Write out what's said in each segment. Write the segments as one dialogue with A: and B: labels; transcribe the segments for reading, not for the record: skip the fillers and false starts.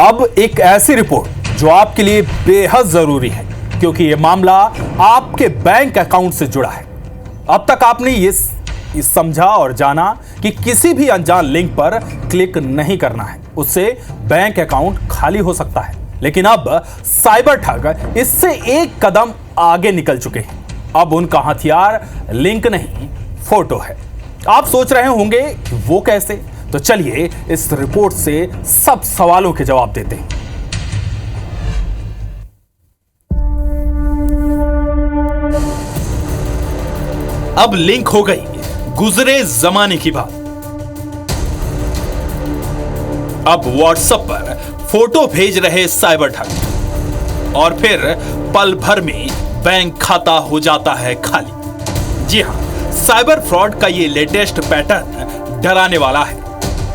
A: अब एक ऐसी रिपोर्ट जो आपके लिए बेहद जरूरी है, क्योंकि यह मामला आपके बैंक अकाउंट से जुड़ा है। अब तक आपने ये समझा और जाना कि किसी भी अनजान लिंक पर क्लिक नहीं करना है, उससे बैंक अकाउंट खाली हो सकता है। लेकिन अब साइबर ठग इससे एक कदम आगे निकल चुके हैं। अब उनका हथियार लिंक नहीं, फोटो है। आप सोच रहे होंगे कि वो कैसे? तो चलिए इस रिपोर्ट से सब सवालों के जवाब देते हैं। अब लिंक हो गई गुजरे जमाने की बात। अब व्हाट्सएप पर फोटो भेज रहे साइबर ठग और फिर पल भर में बैंक खाता हो जाता है खाली। जी हां, साइबर फ्रॉड का ये लेटेस्ट पैटर्न डराने वाला है,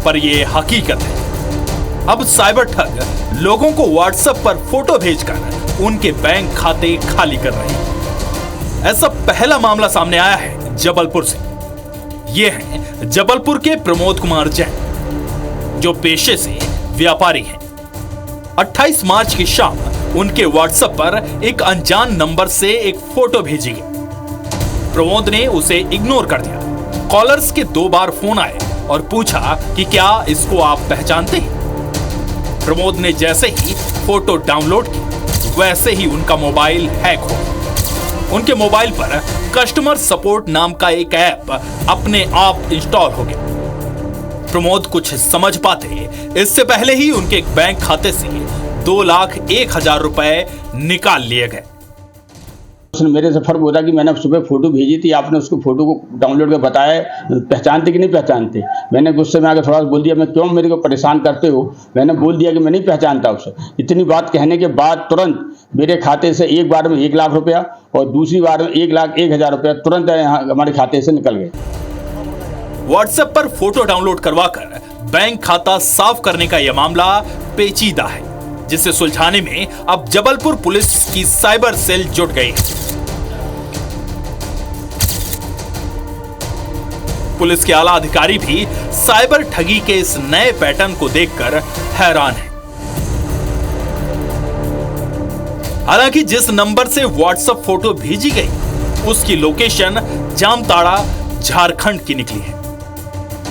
A: पर यह हकीकत है। अब साइबर ठग लोगों को व्हाट्सएप पर फोटो भेजकर उनके बैंक खाते खाली कर रहे हैं। ऐसा पहला मामला सामने आया है जबलपुर से। ये हैं जबलपुर के प्रमोद कुमार जैन, जो पेशे से व्यापारी हैं। 28 मार्च की शाम उनके व्हाट्सएप पर एक अनजान नंबर से एक फोटो भेजी गई। प्रमोद ने उसे इग्नोर कर दिया। कॉलर्स के 2 बार फोन आए और पूछा कि क्या इसको आप पहचानते हैं। प्रमोद ने जैसे ही फोटो डाउनलोड की, वैसे ही उनका मोबाइल हैक हो गया। उनके मोबाइल पर कस्टमर सपोर्ट नाम का एक ऐप अपने आप इंस्टॉल हो गया। प्रमोद कुछ समझ पाते इससे पहले ही उनके बैंक खाते से 2,01,000 रुपए निकाल लिए गए।
B: उसने मेरे से फर्क होता कि मैंने सुबह फोटो भेजी थी, आपने उसको फोटो को डाउनलोड कर बताया पहचानते कि नहीं पहचानते। मैंने गुस्से में आकर थोड़ा सा बोल दिया, मैं क्यों मेरे को परेशान करते हो। मैंने बोल दिया कि मैं नहीं पहचानता उसे। इतनी बात कहने के बाद तुरंत मेरे खाते से एक बार में 1 लाख रुपया और दूसरी बार में 1,01,000 रुपया तुरंत हमारे खाते से निकल गए।
A: व्हाट्सएप पर फोटो डाउनलोड करवाकर बैंक खाता साफ करने का यह मामला पेचीदा है, जिसे सुलझाने में अब जबलपुर पुलिस की साइबर सेल जुट गई है। पुलिस के आला अधिकारी भी साइबर ठगी के इस नए पैटर्न को देखकर हैरान हैं। हालांकि जिस नंबर से व्हाट्सएप फोटो भेजी गई, उसकी लोकेशन जामताड़ा, झारखंड की निकली है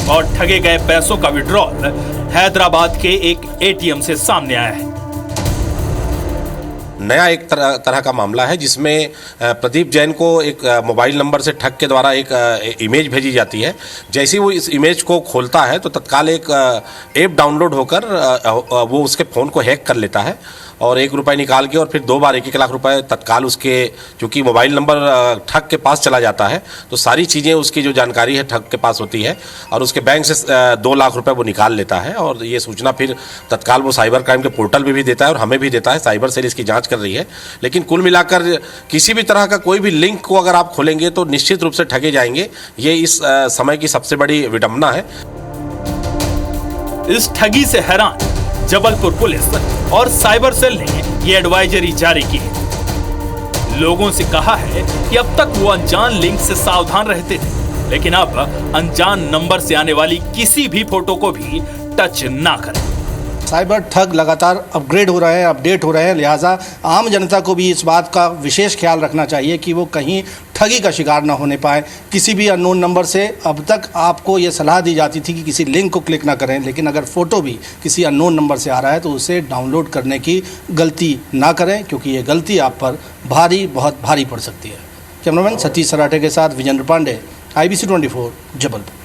A: और ठगे गए पैसों का विड्रॉल हैदराबाद के एक एटीएम से सामने आया है।
C: नया एक तरह का मामला है, जिसमें प्रदीप जैन को एक मोबाइल नंबर से ठग के द्वारा एक इमेज भेजी जाती है। जैसे ही वो इस इमेज को खोलता है तो तत्काल एक ऐप डाउनलोड होकर वो उसके फ़ोन को हैक कर लेता है और 1 रुपये निकाल के और फिर 2 बार 1-1 लाख रुपए तत्काल उसके, चूँकि मोबाइल नंबर ठग के पास चला जाता है तो सारी चीज़ें उसकी जो जानकारी है ठग के पास होती है और उसके बैंक से 2 लाख रुपए वो निकाल लेता है। और ये सूचना फिर तत्काल वो साइबर क्राइम के पोर्टल पे भी देता है और हमें भी देता है। साइबर सेल इसकी जांच कर रही है। लेकिन कुल मिलाकर किसी भी तरह का कोई भी लिंक को अगर आप खोलेंगे तो निश्चित रूप से ठगे जाएंगे। ये इस समय की सबसे बड़ी विडंबना है।
A: इस ठगी से हैरान जबलपुर पुलिस और साइबर सेल ने ये एडवाइजरी जारी की है। लोगों से कहा है कि अब तक वो अनजान लिंक से सावधान रहते थे, लेकिन अब अनजान नंबर से आने वाली किसी भी फोटो को भी टच ना करें।
D: साइबर ठग लगातार अपग्रेड हो रहे हैं, अपडेट हो रहे हैं, लिहाजा आम जनता को भी इस बात का विशेष ख्याल रखना चाहिए कि वो कहीं ठगी का शिकार ना होने पाए किसी भी अननोन नंबर से। अब तक आपको ये सलाह दी जाती थी कि किसी लिंक को क्लिक ना करें, लेकिन अगर फ़ोटो भी किसी अननोन नंबर से आ रहा है तो उसे डाउनलोड करने की गलती ना करें, क्योंकि ये गलती आप पर बहुत भारी पड़ सकती है। कैमरामैन सतीश सराठे के साथ विजेंद्र पांडे, IBC 24, जबलपुर।